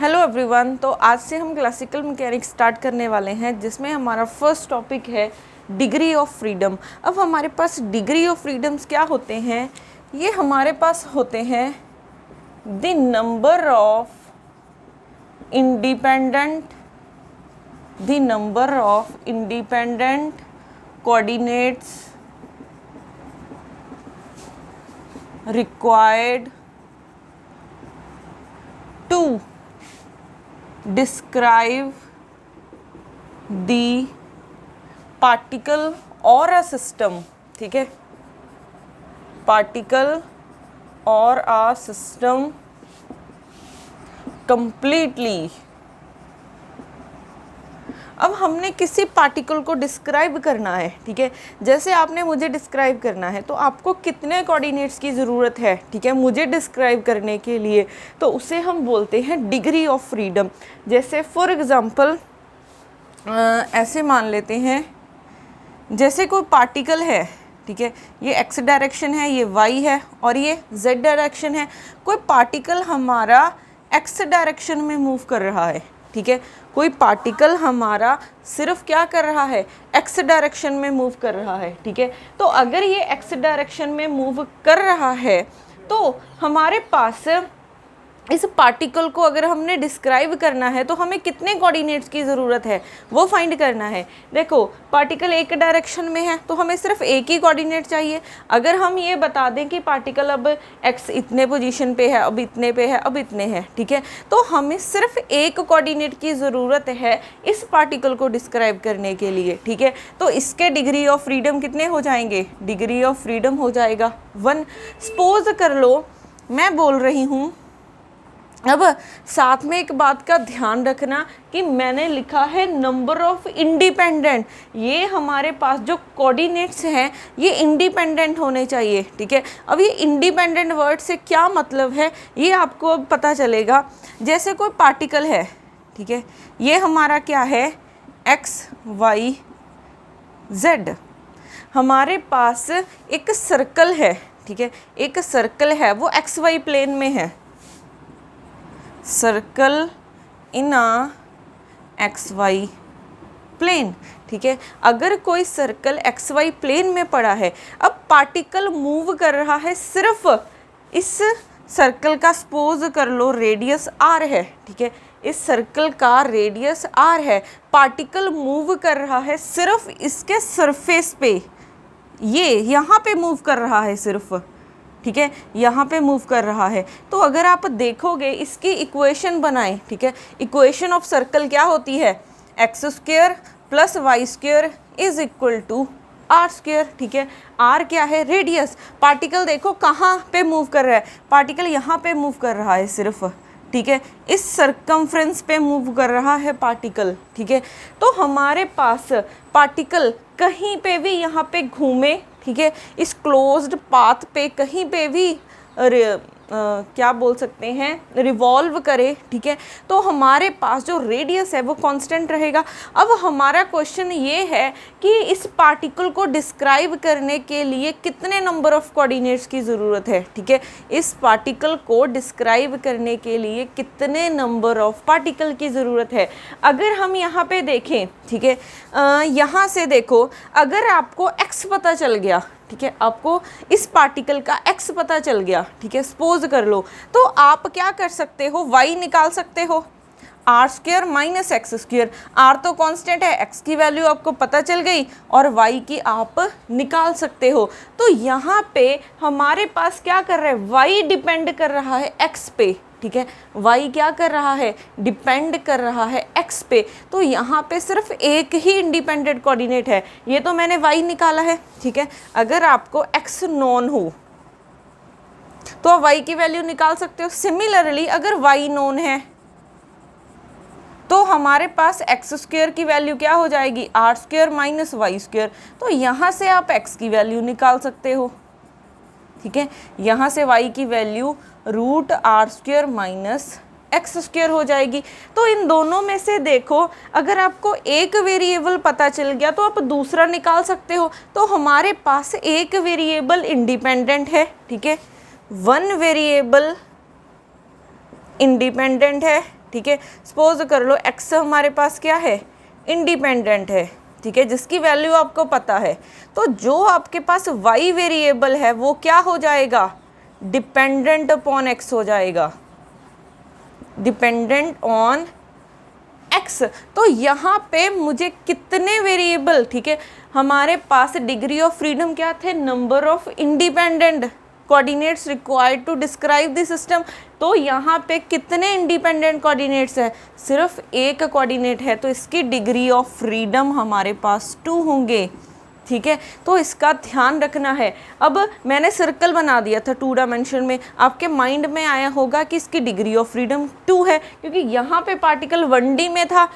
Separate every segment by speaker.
Speaker 1: Hello everyone. तो आज से हम क्लासिकल मैकेनिक्स स्टार्ट करने वाले हैं, जिसमें हमारा फर्स्ट टॉपिक है डिग्री ऑफ फ्रीडम। अब हमारे पास डिग्री ऑफ फ्रीडम्स क्या होते हैं? ये हमारे पास होते हैं the number of independent coordinates required to describe the particle or a system। ठीक है, particle or a system completely। अब हमने किसी पार्टिकल को डिस्क्राइब करना है, ठीक है। जैसे आपने मुझे डिस्क्राइब करना है तो आपको कितने कोऑर्डिनेट्स की ज़रूरत है, ठीक है, मुझे डिस्क्राइब करने के लिए, तो उसे हम बोलते हैं डिग्री ऑफ फ्रीडम। जैसे फॉर एग्ज़ाम्पल ऐसे मान लेते हैं, जैसे कोई पार्टिकल है, ठीक है, ये एक्स डायरेक्शन है, ये वाई है और ये जेड डायरेक्शन है। कोई पार्टिकल हमारा एक्स डायरेक्शन में मूव कर रहा है, ठीक है, कोई पार्टिकल हमारा सिर्फ क्या कर रहा है, एक्स डायरेक्शन में मूव कर रहा है, ठीक है। तो अगर ये एक्स डायरेक्शन में मूव कर रहा है तो हमारे पास इस पार्टिकल को अगर हमने डिस्क्राइब करना है तो हमें कितने कोऑर्डिनेट्स की ज़रूरत है वो फाइंड करना है। देखो, पार्टिकल एक डायरेक्शन में है तो हमें सिर्फ एक ही कोऑर्डिनेट चाहिए। अगर हम ये बता दें कि पार्टिकल अब एक्स इतने पोजीशन पे है, अब इतने पे है, अब इतने हैं, ठीक है, तो हमें सिर्फ एक कोऑर्डिनेट की ज़रूरत है इस पार्टिकल को डिस्क्राइब करने के लिए, ठीक है। तो इसके डिग्री ऑफ फ्रीडम कितने हो जाएंगे? डिग्री ऑफ फ्रीडम हो जाएगा 1। सपोज कर लो मैं बोल रही हूँ, अब साथ में एक बात का ध्यान रखना कि मैंने लिखा है नंबर ऑफ इंडिपेंडेंट। ये हमारे पास जो कोऑर्डिनेट्स हैं ये इंडिपेंडेंट होने चाहिए, ठीक है। अब ये इंडिपेंडेंट वर्ड से क्या मतलब है ये आपको अब पता चलेगा। जैसे कोई पार्टिकल है, ठीक है, ये हमारा क्या है, एक्स वाई जेड। हमारे पास एक सर्कल है, ठीक है, एक सर्कल है, वो एक्स वाई प्लेन में है। Circle in a X Y plane, ठीक है। अगर कोई सर्कल एक्स वाई प्लेन में पड़ा है, अब पार्टिकल मूव कर रहा है सिर्फ इस सर्कल का, सपोज कर लो रेडियस आर है, ठीक है, इस सर्कल का रेडियस आर है, पार्टिकल मूव कर रहा है सिर्फ इसके सरफेस पे, ये यहाँ पे मूव कर रहा है सिर्फ, ठीक है, यहाँ पे मूव कर रहा है। तो अगर आप देखोगे इसकी इक्वेशन बनाएं, ठीक है, इक्वेशन ऑफ सर्कल क्या होती है, X square plus Y square is equal to R square, ठीक है। आर क्या है, रेडियस। पार्टिकल देखो कहाँ पे मूव कर रहा है, पार्टिकल यहाँ पे मूव कर रहा है सिर्फ, ठीक है, इस सरकमफ्रेंस पे मूव कर रहा है पार्टिकल, ठीक है। तो हमारे पास पार्टिकल कहीं पे भी यहाँ पे घूमे, ठीक है, इस क्लोज्ड पाथ पे कहीं पे भी क्या बोल सकते हैं, रिवॉल्व करे, ठीक है, तो हमारे पास जो रेडियस है वो कांस्टेंट रहेगा। अब हमारा क्वेश्चन ये है कि इस पार्टिकल को डिस्क्राइब करने के लिए कितने नंबर ऑफ कोऑर्डिनेट्स की ज़रूरत है, ठीक है, इस पार्टिकल को डिस्क्राइब करने के लिए कितने नंबर ऑफ पार्टिकल की ज़रूरत है। अगर हम यहाँ पे देखें, ठीक है, यहाँ से देखो, अगर आपको एक्स पता चल गया, ठीक है, आपको इस पार्टिकल का एक्स पता चल गया, ठीक है, सपोज कर लो, तो आप क्या कर सकते हो, वाई निकाल सकते हो, R square minus X square. R तो कांस्टेंट है, एक्स की वैल्यू आपको पता चल गई और वाई की आप निकाल सकते हो। तो यहाँ पे हमारे पास क्या कर रहा है, वाई डिपेंड कर रहा है एक्स पे, ठीक है, वाई क्या कर रहा है, डिपेंड कर रहा है एक्स पे। तो यहाँ पे सिर्फ एक ही इंडिपेंडेंट कोऑर्डिनेट है, ये तो मैंने वाई निकाला है, ठीक है। अगर आपको एक्स नोन हो तो आप वाई की वैल्यू निकाल सकते हो। सिमिलरली अगर वाई नोन है तो हमारे पास एक्स स्क्वायर की वैल्यू क्या हो जाएगी, R square minus Y square. तो यहाँ से आप एक्स की वैल्यू निकाल सकते हो, ठीक है, यहाँ से y की value root R square minus X square हो जाएगी। तो इन दोनों में से देखो, अगर आपको एक वेरिएबल पता चल गया तो आप दूसरा निकाल सकते हो। तो हमारे पास एक वेरिएबल इंडिपेंडेंट है, ठीक है, वन वेरिएबल इंडिपेंडेंट है ठीक है, सपोज कर लो x हमारे पास क्या है, इंडिपेंडेंट है, ठीक है, जिसकी वैल्यू आपको पता है, तो जो आपके पास y वेरिएबल है वो क्या हो जाएगा, डिपेंडेंट अपॉन x हो जाएगा, डिपेंडेंट ऑन x। तो यहाँ पे मुझे कितने वेरिएबल, ठीक है, हमारे पास डिग्री ऑफ फ्रीडम क्या थे, number of independent coordinates required to describe the system. तो यहाँ पे कितने इंडिपेंडेंट कोऑर्डिनेट्स है, सिर्फ एक कोऑर्डिनेट है, तो इसकी डिग्री ऑफ फ्रीडम हमारे पास 2 होंगे, ठीक है। तो इसका ध्यान रखना है। अब मैंने सर्कल बना दिया था 2 डायमेंशन में, आपके माइंड में आया होगा कि इसकी डिग्री ऑफ फ्रीडम 2 है, क्योंकि यहाँ पे पार्टिकल 1D में था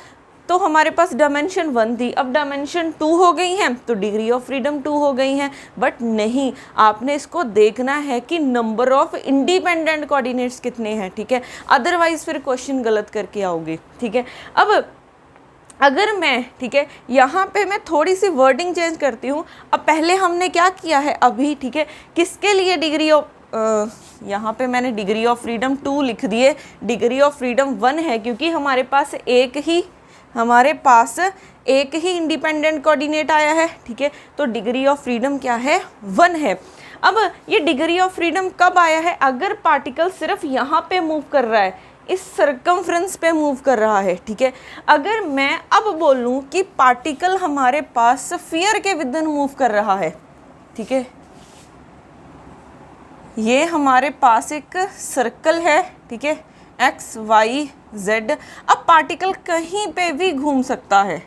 Speaker 1: तो हमारे पास डायमेंशन 1 थी, अब डायमेंशन 2 हो गई हैं तो डिग्री ऑफ फ्रीडम 2 हो गई हैं। बट नहीं, आपने इसको देखना है कि नंबर ऑफ इंडिपेंडेंट कोऑर्डिनेट्स कितने हैं, ठीक है, अदरवाइज फिर क्वेश्चन गलत करके आओगे, ठीक है। अब अगर मैं, ठीक है, यहाँ पे मैं थोड़ी सी वर्डिंग चेंज करती हूँ। अब पहले हमने क्या किया है अभी, ठीक है, किसके लिए डिग्री ऑफ, यहाँ पे मैंने डिग्री ऑफ फ्रीडम 2 लिख दिए, डिग्री ऑफ फ्रीडम 1 है, क्योंकि हमारे पास एक ही इंडिपेंडेंट कोऑर्डिनेट आया है, ठीक है, तो डिग्री ऑफ फ्रीडम क्या है, 1 है। अब ये डिग्री ऑफ फ्रीडम कब आया है, अगर पार्टिकल सिर्फ यहाँ पे मूव कर रहा है, इस सर्कमफ्रेंस पे मूव कर रहा है, ठीक है। अगर मैं अब बोलूँ कि पार्टिकल हमारे पास स्फीयर के विदिन मूव कर रहा है, ठीक है, ये हमारे पास एक सर्कल है, ठीक है, x y z। अब पार्टिकल कहीं पे भी घूम सकता है,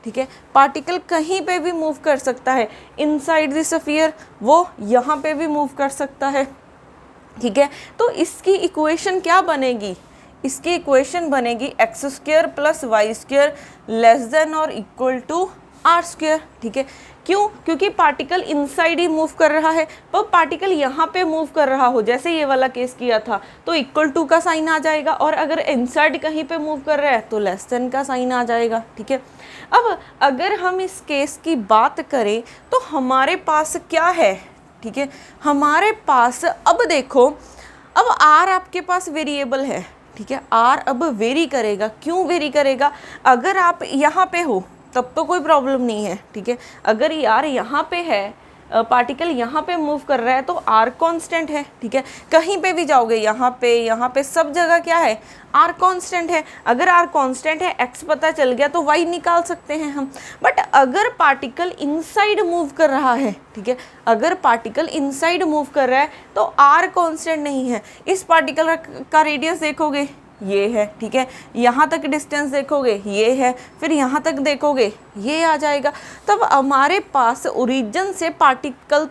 Speaker 1: ठीक है, पार्टिकल कहीं पे भी मूव कर सकता है, इनसाइड द स्फीयर वो यहाँ पे भी मूव कर सकता है, ठीक है। तो इसकी इक्वेशन क्या बनेगी, इसकी इक्वेशन बनेगी x² + y² लेस देन और इक्वल टू r², ठीक है। क्यों, क्योंकि पार्टिकल इनसाइड ही मूव कर रहा है, पर पार्टिकल यहाँ पे मूव कर रहा हो, जैसे ये वाला केस किया था, तो इक्वल टू का साइन आ जाएगा, और अगर इनसाइड कहीं पे मूव कर रहा है तो लेस देन का साइन आ जाएगा, ठीक है। अब अगर हम इस केस की बात करें तो हमारे पास क्या है, ठीक है, हमारे पास अब देखो, अब r आपके पास वेरिएबल है, ठीक है, r अब वेरी करेगा। क्यों वेरी करेगा, अगर आप यहाँ पे हो तब तो कोई प्रॉब्लम नहीं है, ठीक है, अगर यार यहाँ पे है, पार्टिकल यहाँ पे मूव कर रहा है तो r कांस्टेंट है, ठीक है, कहीं पे भी जाओगे, यहाँ पे सब जगह क्या है, r कांस्टेंट है। अगर r कांस्टेंट है, x पता चल गया तो y निकाल सकते हैं हम। बट अगर पार्टिकल इनसाइड मूव कर रहा है, ठीक है, अगर पार्टिकल इनसाइड मूव कर रहा है तो r कांस्टेंट नहीं है। इस पार्टिकल का रेडियस देखोगे ये है, ठीक है, यहाँ तक डिस्टेंस देखोगे ये है, फिर यहाँ तक देखोगे ये आ जाएगा। तब हमारे पास ओरिजिन से पार्टिकल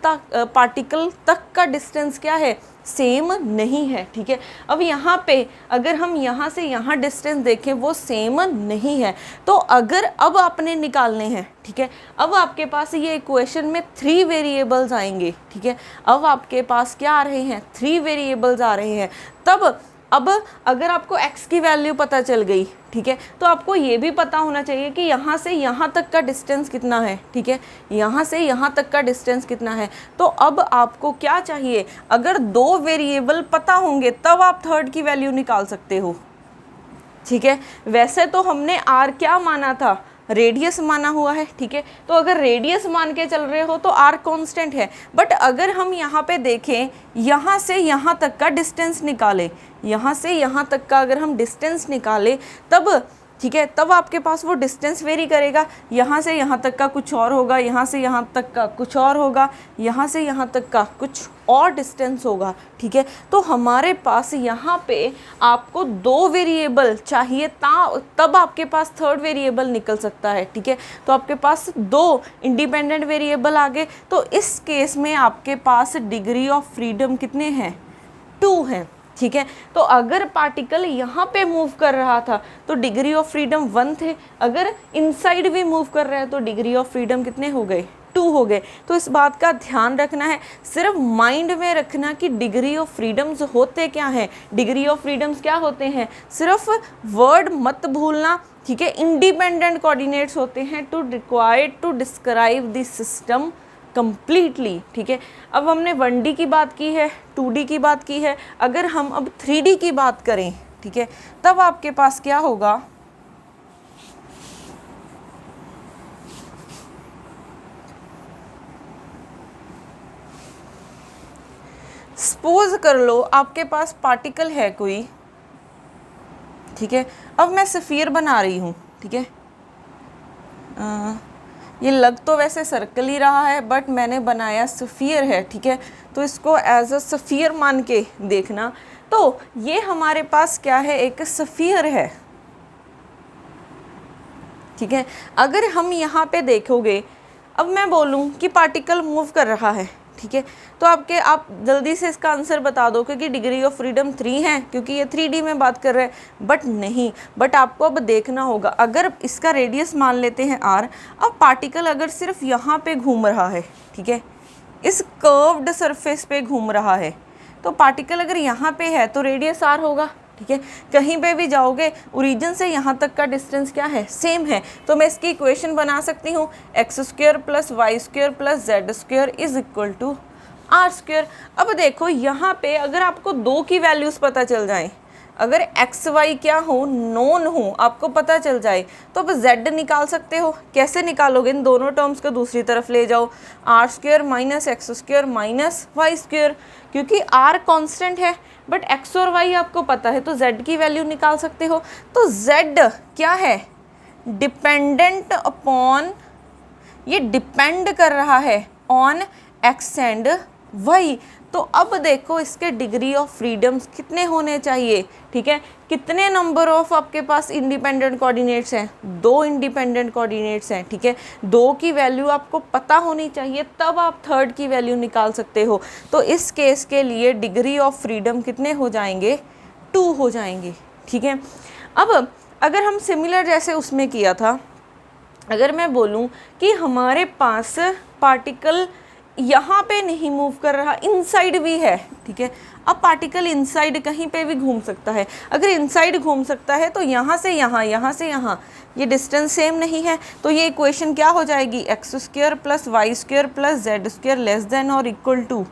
Speaker 1: तक का डिस्टेंस क्या है, सेम नहीं है, ठीक है। अब यहाँ पे अगर हम यहाँ से यहाँ डिस्टेंस देखें वो सेम नहीं है, तो अगर अब आपने निकालने हैं, ठीक है, अब आपके पास ये इक्वेशन में 3 वेरिएबल्स आएंगे, ठीक है, अब आपके पास क्या आ रहे हैं, 3 वेरिएबल्स आ रहे हैं। तब अब अगर आपको x की वैल्यू पता चल गई, ठीक है, तो आपको ये भी पता होना चाहिए कि यहाँ से यहाँ तक का डिस्टेंस कितना है, ठीक है, यहाँ से यहाँ तक का डिस्टेंस कितना है। तो अब आपको क्या चाहिए, अगर 2 वेरिएबल पता होंगे तब आप थर्ड की वैल्यू निकाल सकते हो, ठीक है। वैसे तो हमने r क्या माना था, रेडियस माना हुआ है, ठीक है, तो अगर रेडियस मान के चल रहे हो तो r कांस्टेंट है। बट अगर हम यहाँ पे देखें, यहाँ से यहाँ तक का डिस्टेंस निकालें, यहाँ से यहाँ तक का अगर हम डिस्टेंस निकालें तब, ठीक है, तब आपके पास वो डिस्टेंस वेरी करेगा। यहाँ से यहाँ तक का कुछ और होगा, यहाँ से यहाँ तक का कुछ और होगा, यहाँ से यहाँ तक का कुछ और डिस्टेंस होगा, ठीक है। तो हमारे पास यहाँ पे आपको 2 वेरिएबल चाहिए, तब आपके पास थर्ड वेरिएबल निकल सकता है, ठीक है। तो आपके पास 2 इंडिपेंडेंट वेरिएबल आ गए, तो इस केस में आपके पास डिग्री ऑफ फ्रीडम कितने हैं, 2 हैं, ठीक है। तो अगर पार्टिकल यहाँ पे मूव कर रहा था तो डिग्री ऑफ फ्रीडम 1 थे, अगर इनसाइड भी मूव कर रहा है तो डिग्री ऑफ फ्रीडम कितने हो गए, 2 हो गए। तो इस बात का ध्यान रखना है, सिर्फ माइंड में रखना कि डिग्री ऑफ फ्रीडम्स होते क्या हैं, डिग्री ऑफ फ्रीडम्स क्या होते हैं, सिर्फ वर्ड मत भूलना, ठीक है। इंडिपेंडेंट कोऑर्डिनेट्स होते हैं two required to describe the system completely, ठीक है। अब हमने 1D की बात की है, 2D की बात की है, अगर हम अब 3D की बात करें, ठीक है, तब आपके पास क्या होगा, सपोज कर लो आपके पास पार्टिकल है कोई, ठीक है, अब मैं स्फीयर बना रही हूँ, ठीक है, ये लग तो वैसे सर्कल ही रहा है बट मैंने बनाया स्फीयर है, ठीक है, तो इसको एज अ स्फीयर मान के देखना। तो ये हमारे पास क्या है, एक स्फीयर है, ठीक है। अगर हम यहाँ पे देखोगे, अब मैं बोलूँ कि पार्टिकल मूव कर रहा है, ठीक है, तो आप जल्दी से इसका आंसर बता दो, क्योंकि डिग्री ऑफ फ्रीडम 3 है, क्योंकि ये 3D में बात कर रहे हैं, बट नहीं, बट आपको अब देखना होगा। अगर इसका रेडियस मान लेते हैं r, अब पार्टिकल अगर सिर्फ यहाँ पे घूम रहा है, ठीक है, इस कर्व्ड सरफेस पे घूम रहा है, तो पार्टिकल अगर यहाँ पे है तो रेडियस r होगा, ठीक है। कहीं पे भी जाओगे ओरिजिन से यहाँ तक का डिस्टेंस क्या है, सेम है, तो मैं इसकी इक्वेशन बना सकती हूँ x² + y² + z² is equal to r²। अब देखो यहाँ पे अगर आपको दो की वैल्यूज़ पता चल जाए, अगर x y क्या हो, नोन हो, आपको पता चल जाए, तो अब z निकाल सकते हो। कैसे निकालोगे, इन दोनों टर्म्स को दूसरी तरफ ले जाओ, r² - x² - y², क्योंकि r कांस्टेंट है बट x और y आपको पता है, तो z की वैल्यू निकाल सकते हो। तो z क्या है, डिपेंडेंट अपॉन, ये डिपेंड कर रहा है ऑन x एंड y। तो अब देखो इसके डिग्री ऑफ फ्रीडम्स कितने होने चाहिए, ठीक है, कितने नंबर ऑफ आपके पास इंडिपेंडेंट कोऑर्डिनेट्स हैं, 2 इंडिपेंडेंट कोऑर्डिनेट्स हैं, ठीक है, 2 की वैल्यू आपको पता होनी चाहिए, तब आप थर्ड की वैल्यू निकाल सकते हो। तो इस केस के लिए डिग्री ऑफ फ्रीडम कितने हो जाएंगे, 2 हो जाएंगे, ठीक है। अब अगर हम सिमिलर जैसे उसमें किया था, अगर मैं बोलूँ कि हमारे पास पार्टिकल यहाँ पे नहीं मूव कर रहा, इनसाइड भी है, ठीक है, अब पार्टिकल इनसाइड कहीं पे भी घूम सकता है। अगर इनसाइड घूम सकता है तो यहाँ से यहाँ, यहाँ से यहाँ, ये डिस्टेंस सेम नहीं है, तो ये इक्वेशन क्या हो जाएगी, x² + y² + z² less than और इक्वल टू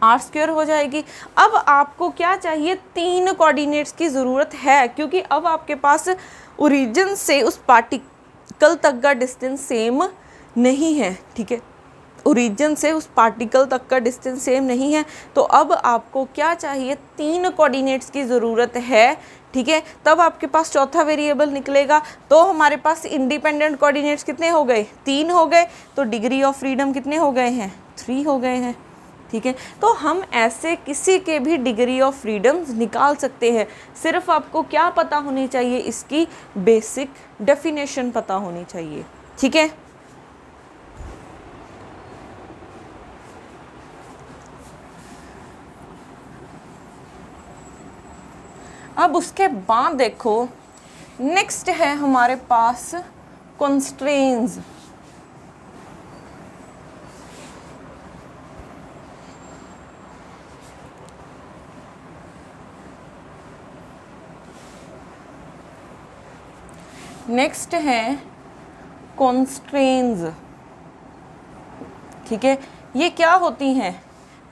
Speaker 1: r² हो जाएगी। अब आपको क्या चाहिए, 3 कोऑर्डिनेट्स की ज़रूरत है, क्योंकि अब आपके पास ओरिजिन से उस पार्टिकल तक का डिस्टेंस सेम नहीं है, ठीक है, ओरिजिन से उस पार्टिकल तक का डिस्टेंस सेम नहीं है। तो अब आपको क्या चाहिए, 3 कोऑर्डिनेट्स की ज़रूरत है, ठीक है, तब आपके पास चौथा वेरिएबल निकलेगा। तो हमारे पास इंडिपेंडेंट कोऑर्डिनेट्स कितने हो गए, 3 हो गए, तो डिग्री ऑफ फ्रीडम कितने हो गए हैं, 3 हो गए हैं, ठीक है। तो हम ऐसे किसी के भी डिग्री ऑफ फ्रीडम निकाल सकते हैं, सिर्फ आपको क्या पता होनी चाहिए, इसकी बेसिक डेफिनेशन पता होनी चाहिए, ठीक है। अब उसके बाद देखो नेक्स्ट है हमारे पास कंस्ट्रेंट्स। नेक्स्ट है कंस्ट्रेंट्स, ठीक है, ये क्या होती हैं,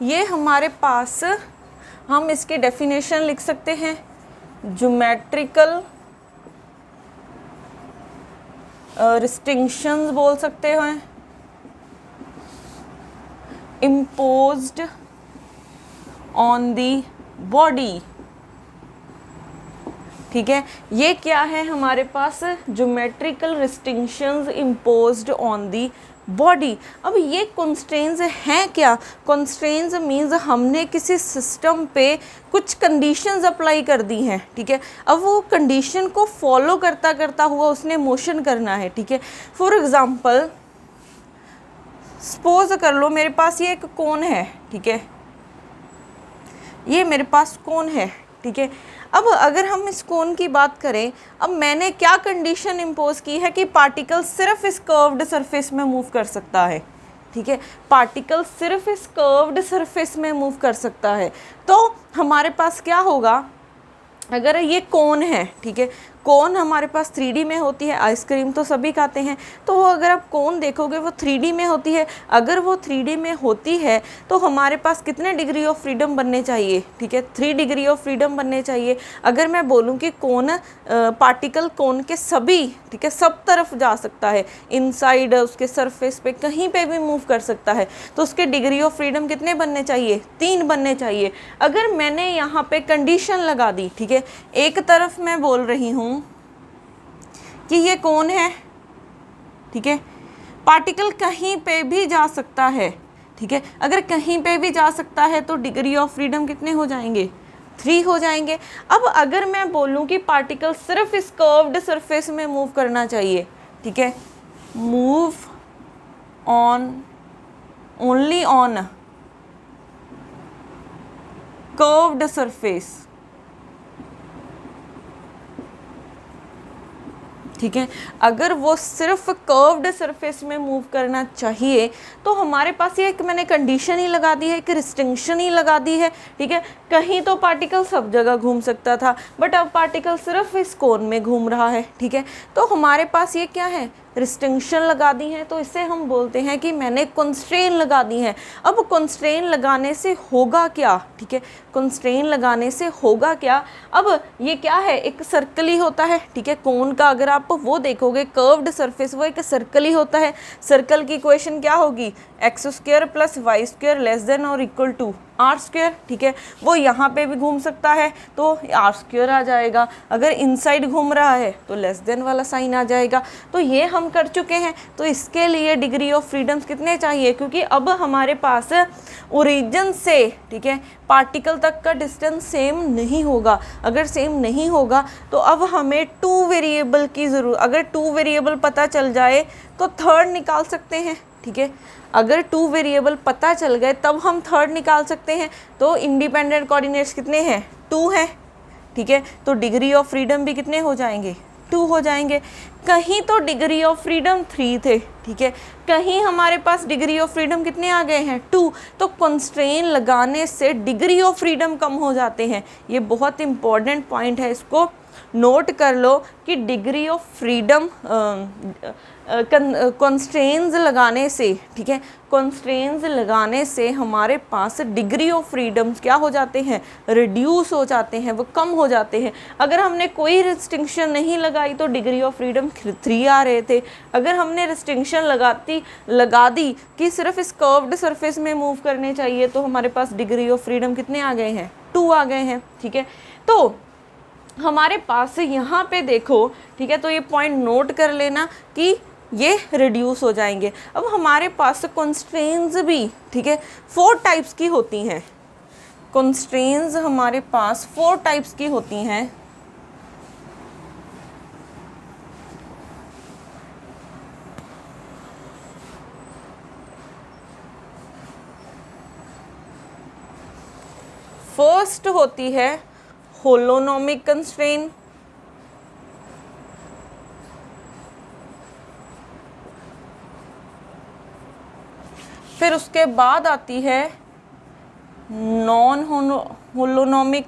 Speaker 1: ये हमारे पास, हम इसकी डेफिनेशन लिख सकते हैं, ज्योमेट्रिकल रिस्ट्रिक्शंस बोल सकते हैं, इम्पोज्ड ऑन दी बॉडी, ठीक है, ये क्या है हमारे पास, geometrical restrictions imposed on the body. अब ये कंस्ट्रेंट्स हैं क्या, कंस्ट्रेंट्स मीन्स हमने किसी सिस्टम पे कुछ कंडीशंस अप्लाई कर दी हैं, ठीक है, अब वो कंडीशन को फॉलो करता करता हुआ उसने मोशन करना है, ठीक है। फॉर एग्जांपल सपोज कर लो मेरे पास ये एक कोन है, ठीक है, ये मेरे पास कोन है, ठीक है। अब अगर हम इस कोन की बात करें, अब मैंने क्या कंडीशन इम्पोज की है कि पार्टिकल सिर्फ इस कर्व्ड सरफेस में मूव कर सकता है, ठीक है, पार्टिकल सिर्फ इस कर्व्ड सरफेस में मूव कर सकता है। तो हमारे पास क्या होगा, अगर ये कोन है, ठीक है, कोन हमारे पास 3D में होती है, आइसक्रीम तो सभी खाते हैं, तो वो अगर आप कोन देखोगे वो 3D में होती है। अगर वो 3D में होती है तो हमारे पास कितने डिग्री ऑफ फ्रीडम बनने चाहिए, ठीक है, 3 डिग्री ऑफ फ्रीडम बनने चाहिए। अगर मैं बोलूँ कि कोन पार्टिकल कोन के सभी, ठीक है, सब तरफ जा सकता है, इनसाइड उसके सरफेस पे कहीं पे भी मूव कर सकता है, तो उसके डिग्री ऑफ फ्रीडम कितने बनने चाहिए, 3 बनने चाहिए। अगर मैंने यहाँ पे कंडीशन लगा दी, ठीक है, एक तरफ मैं बोल रही हूँ कि ये कौन है, ठीक है, पार्टिकल कहीं पे भी जा सकता है, ठीक है, अगर कहीं पे भी जा सकता है तो डिग्री ऑफ फ्रीडम कितने हो जाएंगे, 3 हो जाएंगे। अब अगर मैं बोलूँ कि पार्टिकल सिर्फ इस कर्व्ड सरफेस में मूव करना चाहिए, ठीक है, move on only on curved surface, ठीक है, अगर वो सिर्फ कर्व्ड सरफेस में मूव करना चाहिए तो हमारे पास ये एक मैंने कंडीशन ही लगा दी है, एक रिस्ट्रिक्शन ही लगा दी है, ठीक है। कहीं तो पार्टिकल सब जगह घूम सकता था, बट अब पार्टिकल सिर्फ इस कोन में घूम रहा है, ठीक है, तो हमारे पास ये क्या है, रिस्ट्रिक्शन लगा दी है, तो इसे हम बोलते हैं कि मैंने कंस्ट्रेन लगा दी है। अब कंस्ट्रेन लगाने से होगा क्या, ठीक है, कंस्ट्रेन लगाने से होगा क्या, अब ये क्या है, एक सर्कल ही होता है, ठीक है, कोन का अगर आप वो देखोगे कर्व्ड सरफेस वो एक सर्कल ही होता है। सर्कल की इक्वेशन क्या होगी, X square plus Y square less than और इक्वल टू आर स्क्वायर, ठीक है, वो यहाँ पे भी घूम सकता है तो आर स्क्वायर आ जाएगा, अगर इनसाइड घूम रहा है तो लेस देन वाला साइन आ जाएगा। तो ये हम कर चुके हैं, तो इसके लिए डिग्री ऑफ फ्रीडम्स कितने चाहिए, क्योंकि अब हमारे पास ओरिजिन से, ठीक है, पार्टिकल तक का डिस्टेंस सेम नहीं होगा। अगर सेम नहीं होगा तो अब हमें 2 वेरिएबल की ज़रूरत, अगर 2 वेरिएबल पता चल जाए तो थर्ड निकाल सकते हैं, ठीक है, अगर 2 वेरिएबल पता चल गए तब हम थर्ड निकाल सकते हैं। तो इंडिपेंडेंट कोऑर्डिनेट्स कितने हैं, 2 हैं, ठीक है, तो डिग्री ऑफ फ्रीडम भी कितने हो जाएंगे, 2 हो जाएंगे। कहीं तो डिग्री ऑफ फ्रीडम 3 थे, ठीक है, कहीं हमारे पास डिग्री ऑफ फ्रीडम कितने आ गए हैं, 2, तो कंस्ट्रेन लगाने से डिग्री ऑफ फ्रीडम कम हो जाते हैं। ये बहुत इंपॉर्टेंट पॉइंट है, इसको नोट कर लो कि डिग्री ऑफ फ्रीडम कंस्ट्रेंट्स लगाने से, ठीक है, कंस्ट्रेंट्स लगाने से हमारे पास डिग्री ऑफ फ्रीडम्स क्या हो जाते हैं, रिड्यूस हो जाते हैं, वो कम हो जाते हैं। अगर हमने कोई रिस्ट्रिक्शन नहीं लगाई तो डिग्री ऑफ फ्रीडम 3 आ रहे थे। अगर हमने रिस्ट्रिक्शन लगा दी कि सिर्फ इस कर्व्ड सरफेस में मूव करने चाहिए तो हमारे पास डिग्री ऑफ फ्रीडम कितने आ गए हैं, 2 आ गए हैं, ठीक है। तो हमारे पास यहाँ पे देखो, ठीक है, तो ये पॉइंट नोट कर लेना कि ये रिड्यूस हो जाएंगे। अब हमारे पास कंस्ट्रेंट्स भी, ठीक है, 4 टाइप्स की होती हैं। कंस्ट्रेंट्स हमारे पास 4 टाइप्स की होती हैं। फर्स्ट होती है होलोनोमिक कंस्ट्रेंट, फिर उसके बाद आती है नॉन होलोनोमिक,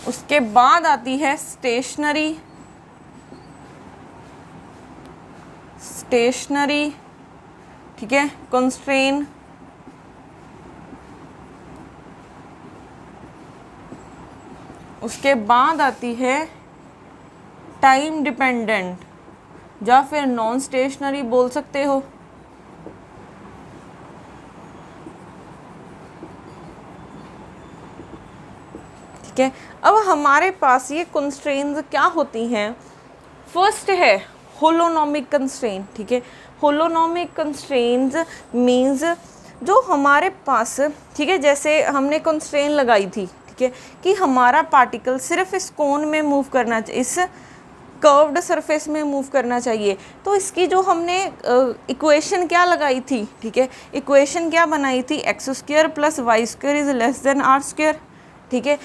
Speaker 1: उसके बाद आती है स्टेशनरी, ठीक है, कंस्ट्रेन, उसके बाद आती है टाइम डिपेंडेंट या फिर नॉन स्टेशनरी बोल सकते हो। ठीक है, अब हमारे पास ये कंस्ट्रेंट्स क्या होती हैं। फर्स्ट है होलोनोमिक कंस्ट्रेंट, ठीक है, होलोनोमिक कंस्ट्रेंट्स मीन्स जो हमारे पास, ठीक है, जैसे हमने कंस्ट्रेंट लगाई थी, ठीक है, कि हमारा पार्टिकल सिर्फ इस कोन में मूव करना चाहिए, इस कर्व्ड सरफेस में मूव करना चाहिए। तो इसकी जो हमने इक्वेशन क्या लगाई थी, ठीक है, इक्वेशन क्या बनाई थी, X square plus Y square is less than R square, ठीक है।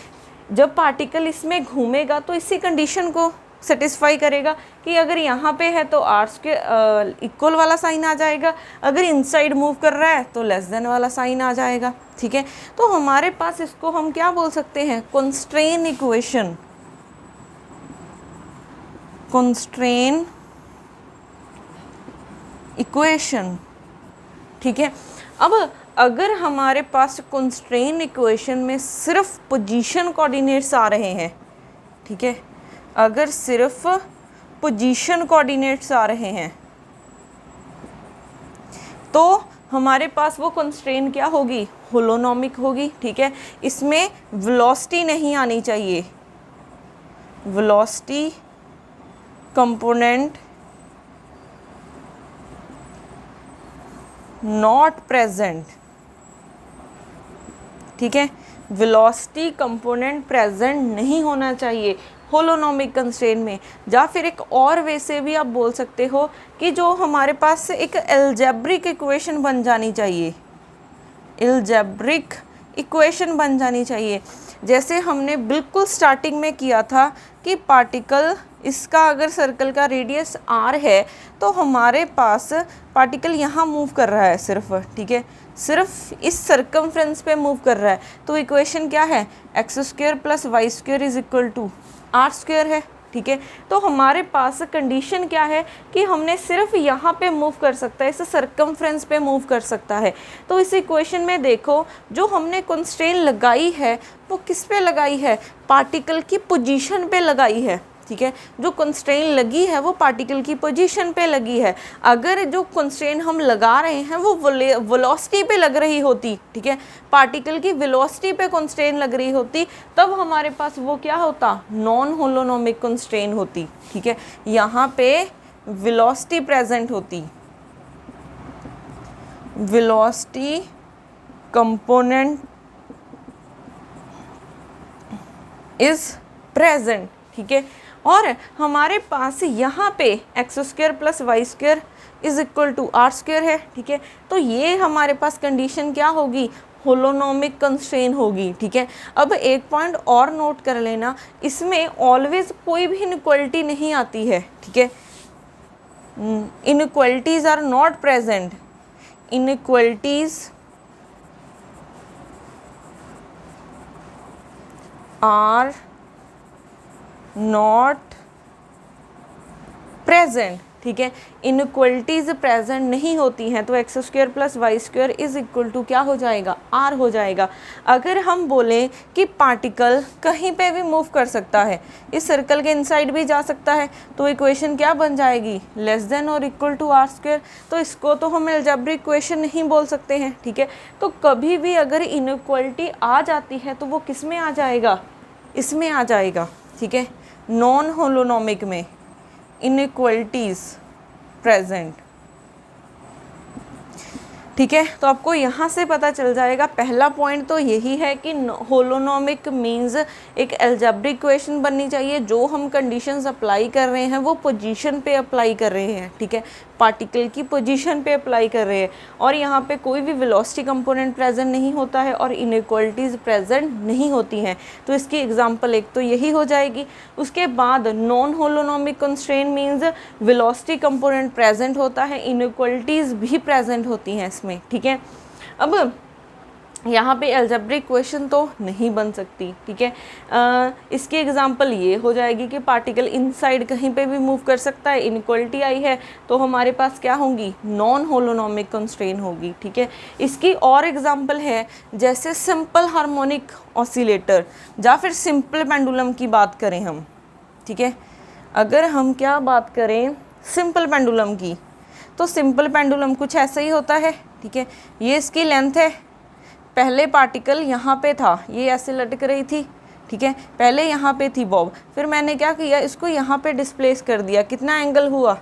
Speaker 1: जब पार्टिकल इसमें घूमेगा तो इसी कंडीशन को सेटिस्फाई करेगा कि अगर यहाँ पे है तो आर स्क्वायर इक्वल वाला साइन आ जाएगा, अगर इनसाइड मूव कर रहा है तो लेस देन वाला साइन आ जाएगा, ठीक है। तो हमारे पास इसको हम क्या बोल सकते हैं, कंस्ट्रेन इक्वेशन, कंस्ट्रेन इक्वेशन, ठीक है। अब अगर हमारे पास कंस्ट्रेन इक्वेशन में सिर्फ पोजीशन कोऑर्डिनेट्स आ रहे हैं, ठीक है, अगर सिर्फ पोजीशन कोऑर्डिनेट्स आ रहे हैं तो हमारे पास वो कंस्ट्रेन क्या होगी, होलोनोमिक होगी, ठीक है। इसमें वेलोसिटी नहीं आनी चाहिए, वेलोसिटी कंपोनेंट नॉट प्रेजेंट, ठीक है, वेलोसिटी कंपोनेंट प्रेजेंट नहीं होना चाहिए होलोनोमिक कंस्ट्रेन में। या फिर एक और वे से भी आप बोल सकते हो कि जो हमारे पास एक एल्जेब्रिक इक्वेशन बन जानी चाहिए, एल्जेब्रिक इक्वेशन बन जानी चाहिए। जैसे हमने बिल्कुल स्टार्टिंग में किया था कि पार्टिकल, इसका अगर सर्कल का रेडियस r है तो हमारे पास पार्टिकल यहाँ मूव कर रहा है सिर्फ, ठीक है, सिर्फ इस सर्कमफ्रेंस पे मूव कर रहा है। तो इक्वेशन क्या है, X square plus Y square is equal to R square है, ठीक है। तो हमारे पास कंडीशन क्या है कि हमने सिर्फ यहाँ पे मूव कर सकता है, इस सर्कमफ्रेंस पे मूव कर सकता है। तो इस इक्वेशन में देखो जो हमने कंस्ट्रेन लगाई है वो किस पे लगाई है, पार्टिकल की पोजीशन पे लगाई है, ठीक है। जो कंस्ट्रेन लगी है वो पार्टिकल की पोजीशन पे लगी है। अगर जो कंस्ट्रेन हम लगा रहे हैं वो वेलोसिटी पे लग रही होती, ठीक है, पार्टिकल की वेलोसिटी पे कंस्ट्रेन लग रही होती, तब हमारे पास वो क्या होता, नॉन होलोनोमिक कंस्ट्रेन होती, ठीक है। यहाँ पे वेलोसिटी प्रेजेंट होती, वेलोसिटी कंपोनेंट इज प्रेजेंट, ठीक है। और हमारे पास यहाँ पे X square plus Y square is equal to R square है, ठीक है। तो ये हमारे पास कंडीशन क्या होगी, होलोनोमिक कंस्ट्रेन होगी, ठीक है। अब एक पॉइंट और नोट कर लेना, इसमें ऑलवेज कोई भी इनइक्वालिटी नहीं आती है, ठीक है। Inequalities are not present, inequalities are not present, ठीक है। इनइक्वालिटीज प्रेजेंट नहीं होती हैं तो X square plus Y square is equal to क्या हो जाएगा, आर हो जाएगा। अगर हम बोलें कि पार्टिकल कहीं पे भी मूव कर सकता है, इस सर्कल के इनसाइड भी जा सकता है, तो इक्वेशन क्या बन जाएगी, लेस देन और इक्वल टू आर स्क्वायर। तो इसको तो हम अलजेब्रिक इक्वेशन नहीं बोल सकते हैं, ठीक है। तो कभी भी अगर इनइक्वालिटी आ जाती है तो वो किस में आ जाएगा, इसमें आ जाएगा, ठीक है, नॉन होलोनोमिक में इनइक्वालिटीज प्रेजेंट, ठीक है। तो आपको यहाँ से पता चल जाएगा, पहला पॉइंट तो यही है कि होलोनोमिक मींस एक अलजेब्रिक इक्वेशन बननी चाहिए, जो हम कंडीशंस अप्लाई कर रहे हैं वो पोजीशन पे अप्लाई कर रहे हैं, ठीक है, पार्टिकल की पोजीशन पे अप्लाई कर रहे हैं, और यहाँ पे कोई भी वेलोसिटी कंपोनेंट प्रेजेंट नहीं होता है और इनइक्वालिटीज़ प्रेजेंट नहीं होती हैं। तो इसकी एग्जांपल एक तो यही हो जाएगी। उसके बाद non holonomic constraint means velocity component present होता है, इनइक्वालिटीज़ भी प्रेजेंट होती हैं इसमें, ठीक है। अब यहाँ पे अलजेब्रिक इक्वेशन तो नहीं बन सकती, ठीक है। इसकी एग्जांपल ये हो जाएगी कि पार्टिकल इनसाइड कहीं पे भी मूव कर सकता है, इनइक्वालिटी आई है तो हमारे पास क्या होंगी, नॉन होलोनोमिक कंस्ट्रेन होगी, ठीक है। इसकी और एग्जांपल है जैसे सिंपल हार्मोनिक ऑसिलेटर या फिर सिंपल पेंडुलम की बात करें हम, ठीक है। अगर हम क्या बात करें सिंपल पेंडुलम की, तो सिंपल पेंडुलम कुछ ऐसा ही होता है, ठीक है। ये इसकी लेंथ है, पहले पार्टिकल यहाँ पे था, ये ऐसे लटक रही थी, ठीक है, पहले यहाँ पे थी बॉब, फिर मैंने क्या किया, इसको यहाँ पे डिस्प्लेस कर दिया, कितना एंगल हुआ,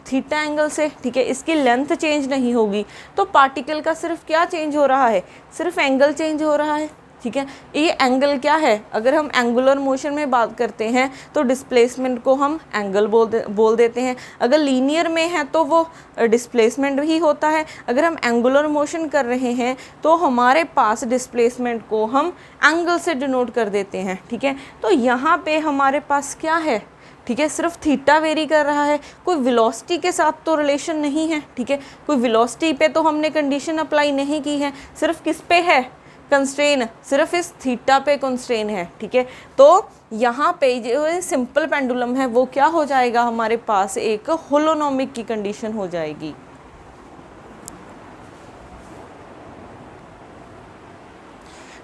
Speaker 1: थीटा एंगल से, ठीक है। इसकी लेंथ चेंज नहीं होगी, तो पार्टिकल का सिर्फ क्या चेंज हो रहा है, सिर्फ एंगल चेंज हो रहा है, ठीक है। ये एंगल क्या है, अगर हम एंगुलर मोशन में बात करते हैं तो डिस्प्लेसमेंट को हम एंगल बोल देते हैं। अगर लीनियर में है तो वो डिस्प्लेसमेंट ही होता है। अगर हम एंगुलर मोशन कर रहे हैं तो हमारे पास डिस्प्लेसमेंट को हम एंगल से डिनोट कर देते हैं, ठीक है। तो यहाँ पे हमारे पास क्या है, ठीक है, सिर्फ थीटा वेरी कर रहा है, कोई वेलोसिटी के साथ तो रिलेशन नहीं है, ठीक है, कोई वेलोसिटी पे तो हमने कंडीशन अप्लाई नहीं की है, सिर्फ किस पे है कंस्ट्रेन, सिर्फ इस थीटा पे कंस्ट्रेन है, ठीक है। तो यहाँ पे जो सिंपल पेंडुलम है वो क्या हो जाएगा, हमारे पास एक होलोनोमिक की कंडीशन हो जाएगी।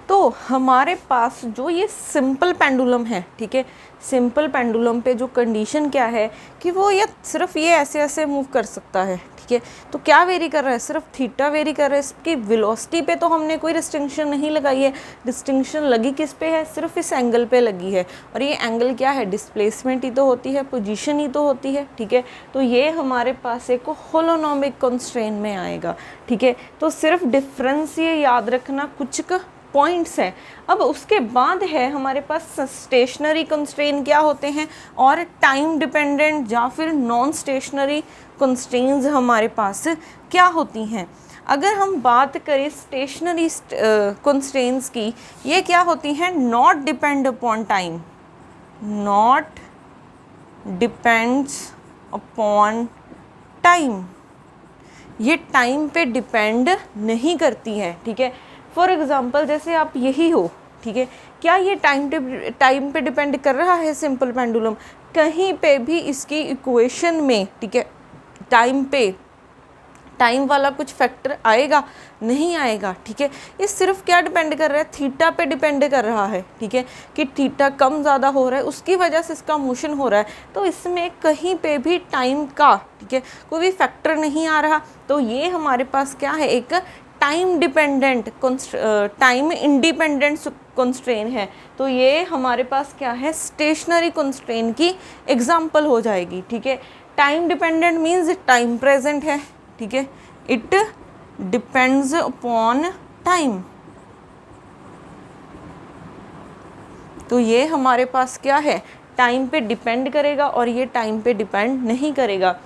Speaker 1: तो हमारे पास जो ये सिंपल पेंडुलम है, ठीक है, सिंपल पेंडुलम पे जो कंडीशन क्या है कि वो ये सिर्फ ये ऐसे ऐसे मूव कर सकता है, ठीक है। तो क्या वेरी कर रहा है, सिर्फ थीटा वेरी कर रहा है, इसकी वेलोसिटी पे तो हमने कोई रिस्ट्रिक्शन नहीं लगाई है, रिस्ट्रिक्शन लगी किस पे है, सिर्फ इस एंगल पे लगी है, और ये एंगल क्या है, डिस्प्लेसमेंट ही तो होती है, पोजीशन ही तो होती है, ठीक है। तो ये हमारे पास एक होलोनोमिक कंस्ट्रेन में आएगा, ठीक है। तो सिर्फ डिफरेंस ये याद रखना, कुछ पॉइंट्स हैं। अब उसके बाद है हमारे पास स्टेशनरी कंस्ट्रेन क्या होते हैं, और टाइम डिपेंडेंट या फिर नॉन स्टेशनरी कंस्ट्रेंट्स हमारे पास क्या होती हैं। अगर हम बात करें स्टेशनरी कंस्ट्रेंट्स की, ये क्या होती हैं, not depend upon time, not depends upon time, ये टाइम पे डिपेंड नहीं करती है, ठीक है। फॉर एग्ज़ाम्पल जैसे आप यही हो, ठीक है, क्या ये टाइम पे डिपेंड कर रहा है सिंपल पेंडुलम, कहीं पे भी इसकी इक्वेशन में, ठीक है, टाइम वाला कुछ फैक्टर आएगा नहीं आएगा, ठीक है। ये सिर्फ क्या डिपेंड कर रहा है, थीटा पे डिपेंड कर रहा है, ठीक है, कि थीटा कम ज़्यादा हो रहा है उसकी वजह से इसका मोशन हो रहा है। तो इसमें कहीं पे भी टाइम का, ठीक है, कोई भी फैक्टर नहीं आ रहा। तो ये हमारे पास क्या है, एक time dependent time independent constraint है। तो ये हमारे पास क्या है, स्टेशनरी कंस्ट्रेन की एग्जांपल हो जाएगी, ठीक है। Time dependent means time present है, ठीक है, इट डिपेंड्स अपॉन टाइम। तो ये हमारे पास क्या है, टाइम पे डिपेंड करेगा और ये टाइम पे डिपेंड नहीं करेगा।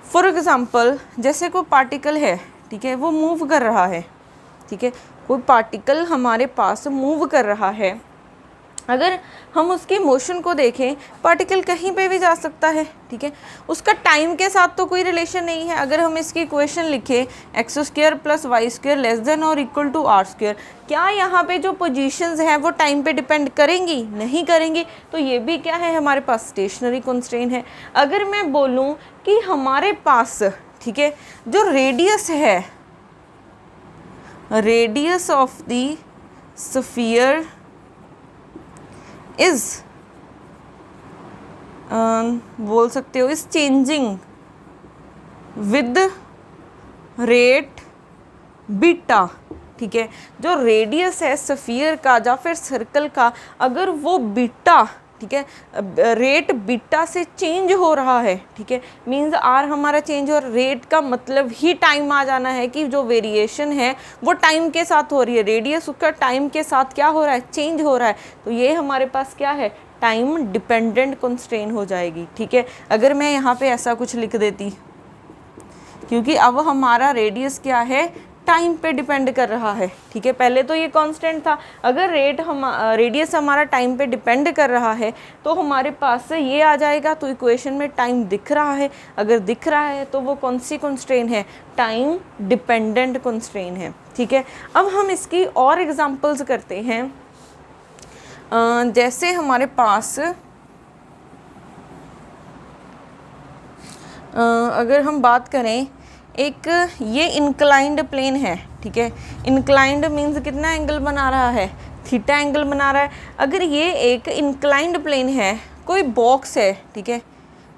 Speaker 1: फॉर एग्जांपल जैसे कोई पार्टिकल है, ठीक है, वो मूव कर रहा है, ठीक है, कोई पार्टिकल हमारे पास मूव कर रहा है, अगर हम उसकी मोशन को देखें, पार्टिकल कहीं पे भी जा सकता है, ठीक है, उसका टाइम के साथ तो कोई रिलेशन नहीं है। अगर हम इसकी इक्वेशन लिखें x² + y² <= r², क्या यहाँ पे जो पोजीशंस हैं वो टाइम पे डिपेंड करेंगी, नहीं करेंगी। तो ये भी क्या है, हमारे पास स्टेशनरी कंस्ट्रेंट है। अगर मैं बोलूँ कि हमारे पास, ठीक है, जो रेडियस है, radius of the sphere is बोल सकते हो is changing with rate beta, ठीक है, जो रेडियस है स्फीयर का या फिर सर्कल का, अगर वो बीटा, ठीक है, रेट बीटा से चेंज हो रहा है, ठीक है, मींस आर हमारा चेंज, और रेट का मतलब ही टाइम आ जाना है कि जो वेरिएशन है वो टाइम के साथ हो रही है, रेडियस उसका टाइम के साथ क्या हो रहा है, चेंज हो रहा है। तो ये हमारे पास क्या है, टाइम डिपेंडेंट कंस्ट्रेंट हो जाएगी, ठीक है। अगर मैं यहाँ पे ऐसा कुछ लिख देती, क्योंकि अब हमारा रेडियस क्या है, टाइम पे डिपेंड कर रहा है, ठीक है, पहले तो ये कांस्टेंट था। अगर रेडियस हमारा टाइम पे डिपेंड कर रहा है तो हमारे पास ये आ जाएगा। तो इक्वेशन में टाइम दिख रहा है, अगर दिख रहा है तो वो कौन सी कंस्ट्रेंट है, टाइम डिपेंडेंट कंस्ट्रेंट है, ठीक है। अब हम इसकी और एग्जांपल्स करते हैं। जैसे हमारे पास अगर हम बात करें, एक ये इंक्लाइंड प्लेन है, ठीक है, इंक्लाइंड मीन्स कितना एंगल बना रहा है, थीटा एंगल बना रहा है। अगर ये एक इंक्लाइंड प्लेन है, कोई बॉक्स है, ठीक है,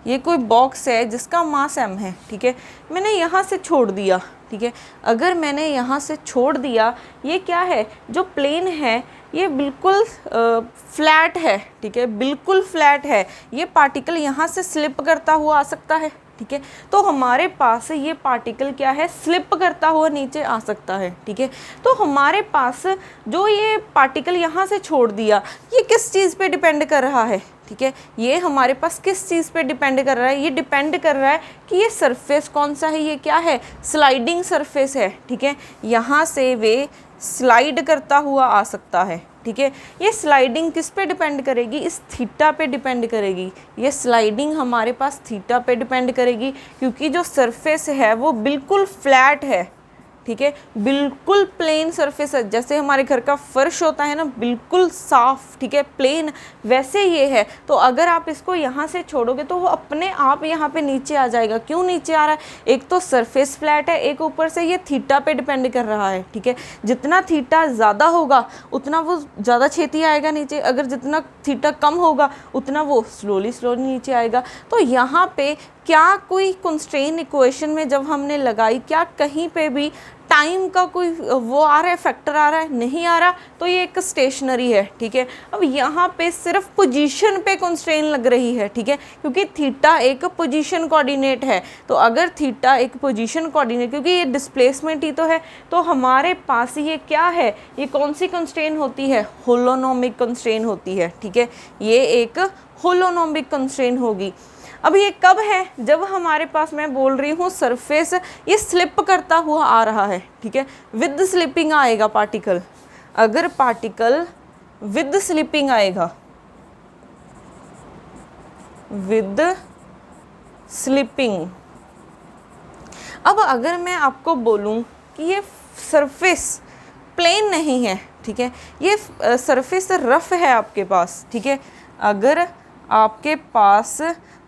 Speaker 1: ये कोई बॉक्स है जिसका मास m है, ठीक है, मैंने यहाँ से छोड़ दिया, ठीक है, अगर मैंने यहाँ से छोड़ दिया, ये क्या है, जो प्लेन है ये बिल्कुल फ्लैट है, ठीक है, बिल्कुल फ्लैट है, ये पार्टिकल यहाँ से स्लिप करता हुआ आ सकता है, ठीक है। तो हमारे पास ये पार्टिकल क्या है, स्लिप करता हुआ नीचे आ सकता है, ठीक है। तो हमारे पास जो ये पार्टिकल यहाँ से छोड़ दिया, ये किस चीज़ पे डिपेंड कर रहा है, ठीक है, ये हमारे पास किस चीज़ पे डिपेंड कर रहा है, ये डिपेंड कर रहा है कि ये सरफेस कौन सा है, ये क्या है, स्लाइडिंग सरफेस है, ठीक है, यहाँ से वे स्लाइड करता हुआ आ सकता है, ठीक है। ये स्लाइडिंग किस पे डिपेंड करेगी, इस थीटा पे डिपेंड करेगी। ये स्लाइडिंग हमारे पास थीटा पे डिपेंड करेगी, क्योंकि जो सरफेस है वो बिल्कुल फ्लैट है, ठीक है, बिल्कुल प्लेन सरफेस है। जैसे हमारे घर का फर्श होता है ना, बिल्कुल साफ, ठीक है, प्लेन, वैसे ये है। तो अगर आप इसको यहाँ से छोड़ोगे तो वो अपने आप यहाँ पे नीचे आ जाएगा। क्यों नीचे आ रहा है, एक तो सरफेस फ्लैट है, एक ऊपर से ये थीटा पे डिपेंड कर रहा है, ठीक है। जितना थीटा ज़्यादा होगा उतना वो ज़्यादा छेती आएगा नीचे, अगर जितना थीटा कम होगा उतना वो स्लोली नीचे आएगा। तो यहाँ पे क्या कोई कंस्ट्रेन इक्वेशन में जब हमने लगाई, क्या कहीं पे भी टाइम का कोई वो आ रहा है, फैक्टर आ रहा है, नहीं आ रहा, तो ये एक स्टेशनरी है, ठीक है। अब यहाँ पे सिर्फ पोजीशन पे कंस्ट्रेन लग रही है, ठीक है, क्योंकि थीटा एक पोजीशन कोऑर्डिनेट है। तो अगर थीटा एक पोजीशन कोऑर्डिनेट, क्योंकि ये डिस्प्लेसमेंट ही तो है, तो हमारे पास ये क्या है, ये कौन सी कंस्ट्रेन होती है, होलोनोमिक कंस्ट्रेन होती है, ठीक है। ये एक होलोनोमिक कंस्ट्रेन होगी। अब ये कब है, जब हमारे पास, मैं बोल रही हूँ, सरफेस ये स्लिप करता हुआ आ रहा है, ठीक है, विद स्लिपिंग आएगा पार्टिकल। अगर पार्टिकल विद स्लिपिंग आएगा, विद स्लिपिंग, अब अगर मैं आपको बोलूँ कि ये सरफेस प्लेन नहीं है, ठीक है, ये सरफेस रफ है आपके पास, ठीक है, अगर आपके पास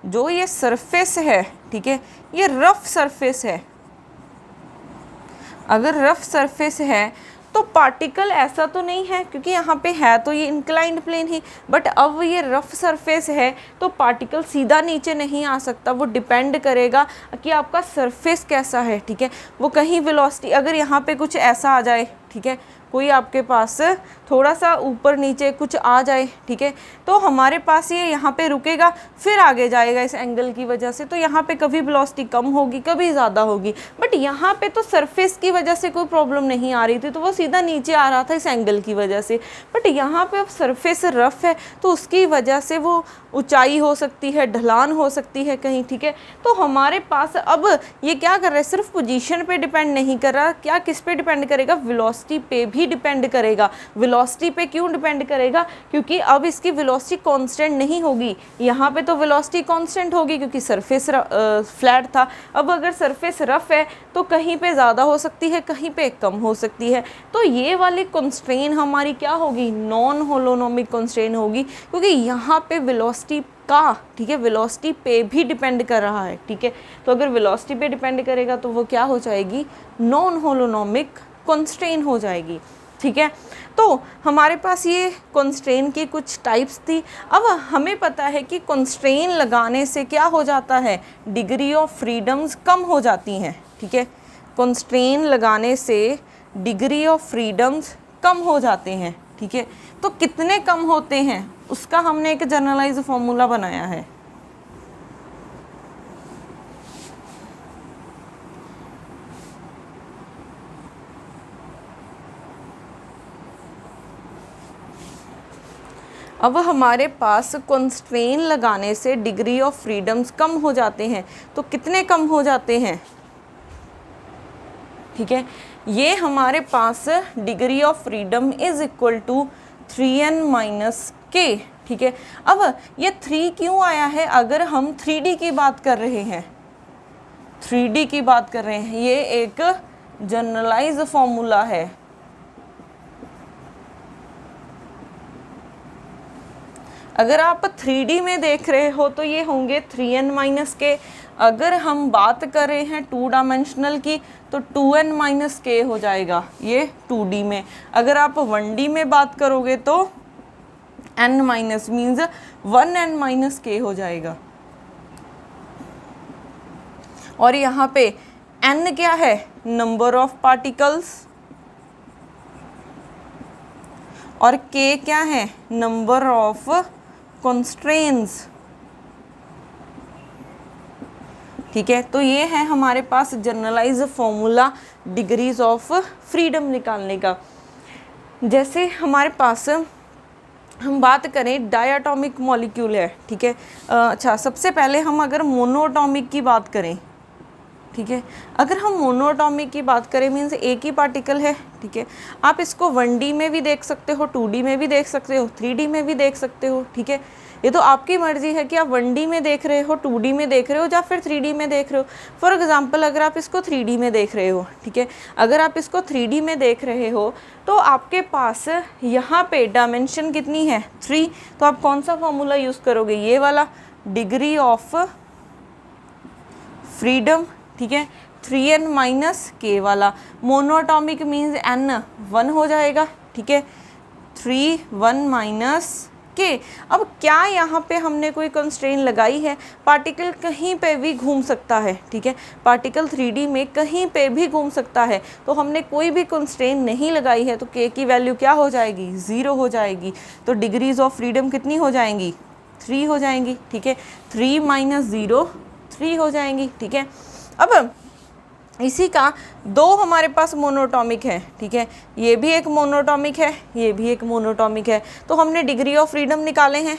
Speaker 1: जो ये सरफेस है, ठीक है, ये रफ सरफेस है, अगर रफ सरफेस है तो पार्टिकल ऐसा तो नहीं है, क्योंकि यहाँ पे है तो ये इंक्लाइंड प्लेन ही, बट अब ये रफ सरफेस है तो पार्टिकल सीधा नीचे नहीं आ सकता। वो डिपेंड करेगा कि आपका सरफेस कैसा है, ठीक है। वो कहीं वेलोसिटी, अगर यहाँ पे कुछ ऐसा आ जाए, ठीक है, कोई आपके पास थोड़ा सा ऊपर नीचे कुछ आ जाए, ठीक है, तो हमारे पास ये यहाँ पे रुकेगा, फिर आगे जाएगा इस एंगल की वजह से। तो यहाँ पे कभी वेलोसिटी कम होगी, कभी ज़्यादा होगी, बट यहाँ पे तो सरफेस की वजह से कोई प्रॉब्लम नहीं आ रही थी, तो वो सीधा नीचे आ रहा था इस एंगल की वजह से। बट यहाँ पे अब सरफेस रफ है तो उसकी वजह से वो ऊंचाई हो सकती है, ढलान हो सकती है कहीं, ठीक है। तो हमारे पास अब ये क्या कर रहा है, सिर्फ पोजीशन पे डिपेंड नहीं कर रहा, क्या किस पे डिपेंड करेगा, वेलोसिटी पे भी डिपेंड करेगा। वेलोसिटी पे क्यों डिपेंड करेगा, क्योंकि अब इसकी वेलोसिटी कांस्टेंट नहीं होगी। यहाँ पे तो वेलोसिटी कांस्टेंट होगी क्योंकि सरफेस फ्लैट था। अब अगर सरफेस रफ है तो कहीं पे ज़्यादा हो सकती है, कहीं पे कम हो सकती है। तो ये वाली कंस्ट्रेन हमारी क्या होगी, नॉन होलोनोमिक कंस्ट्रेन होगी, क्योंकि यहाँ पे वेलोसिटी का, ठीक है, वेलोसिटी पे भी डिपेंड कर रहा है, ठीक है। तो अगर वेलोसिटी पे डिपेंड करेगा तो वो क्या हो जाएगी, नॉन होलोनोमिक कंस्ट्रेन हो जाएगी, ठीक है। तो हमारे पास ये कंस्ट्रेन की कुछ टाइप्स थी। अब हमें पता है कि कंस्ट्रेन लगाने से क्या हो जाता है, डिग्री ऑफ फ्रीडम्स कम हो जाती हैं, ठीक है। कंस्ट्रेन लगाने से डिग्री ऑफ फ्रीडम्स कम हो जाते हैं, ठीक है। तो कितने कम होते हैं उसका हमने एक जनरलाइज फॉर्मूला बनाया है। अब हमारे पास कंस्ट्रेन लगाने से डिग्री ऑफ फ्रीडम्स कम हो जाते हैं, तो कितने कम हो जाते हैं, ठीक है। ये हमारे पास degree of freedom is equal to 3n - k, ठीक है। अब ये 3 क्यों आया है, अगर हम 3D की बात कर रहे हैं, 3D की बात कर रहे हैं, ये एक जनरलाइज फॉर्मूला है। अगर आप 3D में देख रहे हो तो ये होंगे 3n - k। अगर हम बात कर रहे हैं 2 डायमेंशनल की तो 2n - k हो जाएगा, ये 2D में। अगर आप 1D में बात करोगे तो n minus means 1n - k हो जाएगा। और यहाँ पे n क्या है, नंबर ऑफ पार्टिकल्स, और k क्या है, नंबर ऑफ कंस्ट्रेंट्स, ठीक है। तो ये है हमारे पास generalize formula degrees of freedom निकालने का। जैसे हमारे पास हम बात करें डायटोमिक मॉलिक्यूल है, ठीक है। अच्छा, सबसे पहले हम अगर मोनोटॉमिक की बात करें, ठीक है। अगर हम मोनोटॉमिक की बात करें मीन्स एक ही पार्टिकल है, ठीक है। आप इसको 1D में भी देख सकते हो, 2D में भी देख सकते हो, 3D में भी देख सकते हो, ठीक है। ये तो आपकी मर्जी है कि आप 1D में देख रहे हो, 2D में देख रहे हो या फिर 3D में देख रहे हो। फॉर एग्जांपल अगर आप इसको 3D में देख रहे हो, ठीक है, अगर आप इसको 3D में देख रहे हो तो आपके पास यहाँ पे डायमेंशन कितनी है 3, तो आप कौन सा फॉर्मूला यूज़ करोगे, ये वाला, डिग्री ऑफ फ्रीडम, ठीक है, 3n माइनस k वाला। मोनोटॉमिक मीन्स n 1 हो जाएगा, ठीक है, 3 1 माइनस k। अब क्या यहाँ पे हमने कोई कंस्ट्रेंट लगाई है, पार्टिकल कहीं पे भी घूम सकता है, ठीक है, पार्टिकल 3D में कहीं पे भी घूम सकता है, तो हमने कोई भी कंस्ट्रेंट नहीं लगाई है, तो k की वैल्यू क्या हो जाएगी, 0 हो जाएगी। तो डिग्रीज ऑफ फ्रीडम कितनी हो जाएंगी, 3 हो जाएंगी, ठीक है, 3 माइनस 0 3 हो जाएंगी, ठीक है। अब इसी का दो हमारे पास मोनोटॉमिक है, ठीक है, ये भी एक मोनोटॉमिक है, ये भी एक मोनोटॉमिक है, तो हमने डिग्री ऑफ फ्रीडम निकाले हैं।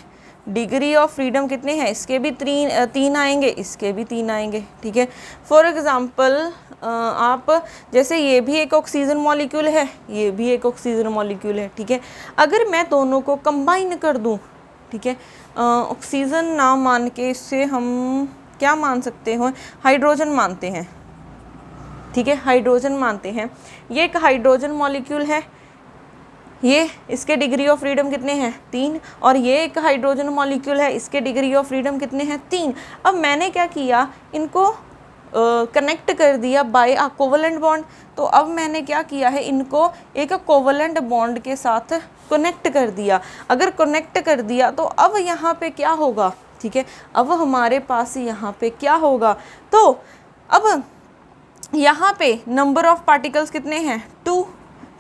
Speaker 1: डिग्री ऑफ फ्रीडम कितने हैं, इसके भी तीन आएंगे, इसके भी 3 आएंगे, ठीक है। फॉर एग्जांपल आप जैसे ये भी एक ऑक्सीजन मॉलिक्यूल है, ये भी एक ऑक्सीजन मॉलिक्यूल है, ठीक है। अगर मैं दोनों को कंबाइन कर दूं, ठीक है, ऑक्सीजन ना मान के इससे हम क्या मान सकते हो, हाइड्रोजन मानते हैं, ठीक है, हाइड्रोजन मानते हैं। ये एक हाइड्रोजन मॉलिक्यूल है, ये इसके डिग्री ऑफ फ्रीडम कितने हैं 3, और ये एक हाइड्रोजन मॉलिक्यूल है, इसके डिग्री ऑफ फ्रीडम कितने हैं 3। अब मैंने क्या किया, इनको कनेक्ट कर दिया बाय अ कोवेलेंट बॉन्ड। तो अब मैंने क्या किया है, इनको एक कोवेलेंट बॉन्ड के साथ कनेक्ट कर दिया। अगर कनेक्ट कर दिया तो अब यहाँ पे क्या होगा, ठीक है, अब हमारे पास यहाँ पे क्या होगा, तो अब यहाँ पे नंबर ऑफ पार्टिकल्स कितने हैं 2,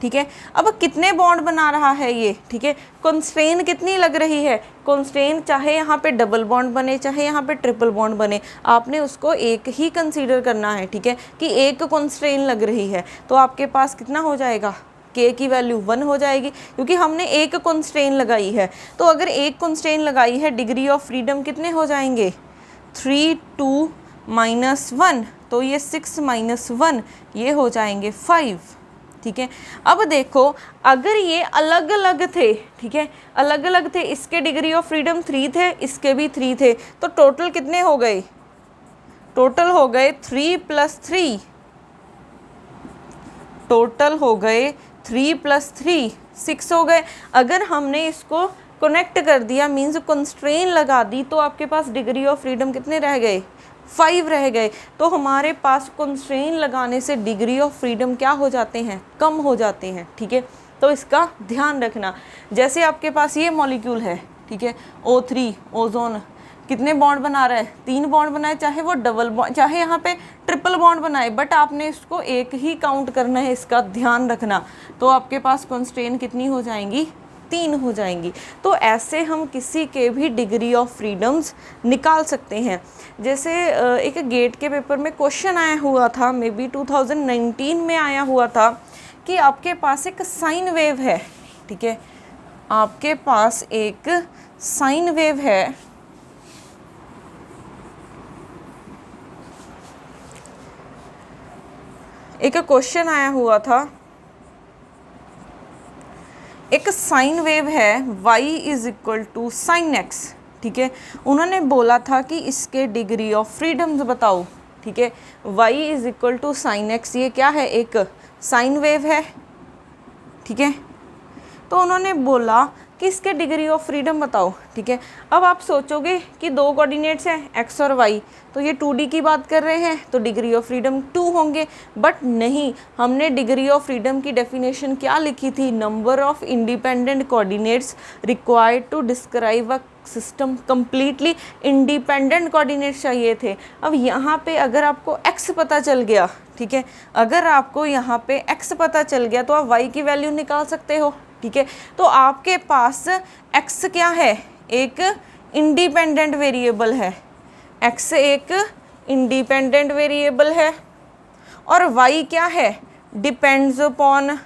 Speaker 1: ठीक है। अब कितने बॉन्ड बना रहा है ये, ठीक है, कंस्ट्रेंट कितनी लग रही है, कंस्ट्रेंट चाहे यहाँ पे डबल बॉन्ड बने चाहे यहाँ पे ट्रिपल बॉन्ड बने, आपने उसको एक ही कंसीडर करना है, ठीक है, कि एक कंस्ट्रेंट लग रही है। तो आपके पास कितना हो जाएगा, k की वैल्यू 1 हो जाएगी, क्योंकि हमने एक कंस्ट्रेंट लगाई है। तो अगर एक कंस्ट्रेंट लगाई है, डिग्री ऑफ फ्रीडम कितने हो जाएंगे 3 2 माइनस 1, तो ये 6 माइनस 1 ये हो जाएंगे 5, ठीक है। अब देखो अगर ये अलग अलग थे, ठीक है, अलग अलग थे, इसके डिग्री ऑफ फ्रीडम 3 थे, इसके भी 3 थे, तो टोटल कितने हो गए, टोटल हो गए 3 + 3, टोटल हो गए 3 + 3 6 हो गए। अगर हमने इसको कनेक्ट कर दिया मीन्स कंस्ट्रेंट लगा दी, तो आपके पास डिग्री ऑफ फ्रीडम कितने रह गए 5 रह गए। तो हमारे पास कंस्ट्रेंट लगाने से डिग्री ऑफ फ्रीडम क्या हो जाते हैं, कम हो जाते हैं, ठीक है। तो इसका ध्यान रखना। जैसे आपके पास ये मॉलिक्यूल है, ठीक है, O3 ओजोन, कितने बॉन्ड बना रहा है 3 बॉन्ड बनाए, चाहे वो डबल बॉन्ड चाहे यहाँ पे ट्रिपल बॉन्ड बनाए, बट आपने इसको एक ही काउंट करना है, इसका ध्यान रखना। तो आपके पास कंस्ट्रेंट कितनी हो जाएंगी 3 हो जाएंगी। तो ऐसे हम किसी के भी डिग्री ऑफ फ्रीडम्स निकाल सकते हैं। जैसे एक गेट के पेपर में क्वेश्चन आया हुआ था, मे बी 2019 में आया हुआ था, कि आपके पास एक साइन वेव है, ठीक है, आपके पास एक साइन वेव है, एक क्वेश्चन आया हुआ था, एक साइन वेव है y = sin x, ठीक है। उन्होंने बोला था कि इसके डिग्री ऑफ फ्रीडम्स बताओ, ठीक है, y = sin x, ये क्या है, एक साइन वेव है, ठीक है। तो उन्होंने बोला कि इसके डिग्री ऑफ फ्रीडम बताओ, ठीक है। अब आप सोचोगे कि 2 कोऑर्डिनेट्स हैं x और y, तो ये 2D की बात कर रहे हैं, तो डिग्री ऑफ फ्रीडम 2 होंगे, बट नहीं, हमने डिग्री ऑफ फ्रीडम की डेफिनेशन क्या लिखी थी, number of independent coordinates required to describe a system completely independent coordinates चाहिए थे। अब यहाँ पे अगर आपको x पता चल गया, ठीक है, अगर आपको यहाँ पे x पता चल गया तो आप y की वैल्यू निकाल सकते हो, ठीक है। तो आपके पास x क्या है, एक इंडिपेंडेंट वेरिएबल है, x एक इंडिपेंडेंट वेरिएबल है, और y क्या है, डिपेंड्स अपॉन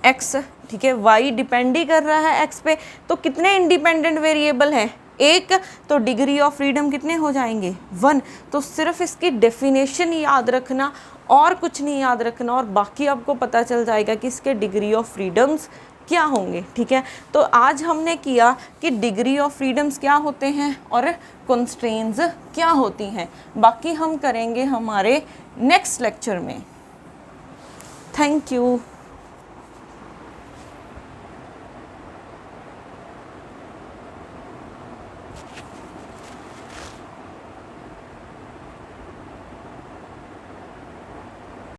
Speaker 1: x, ठीक है, y डिपेंड ही कर रहा है x पे। तो कितने इंडिपेंडेंट वेरिएबल हैं एक, तो डिग्री ऑफ फ्रीडम कितने हो जाएंगे 1। तो सिर्फ इसकी डेफिनेशन याद रखना और कुछ नहीं याद रखना, और बाकी आपको पता चल जाएगा कि इसके डिग्री ऑफ फ्रीडम्स क्या होंगे। ठीक है, तो आज हमने किया कि डिग्री ऑफ फ्रीडम्स क्या होते हैं और कंस्ट्रेंट्स क्या होती हैं। बाकी हम करेंगे हमारे नेक्स्ट लेक्चर में। Thank you.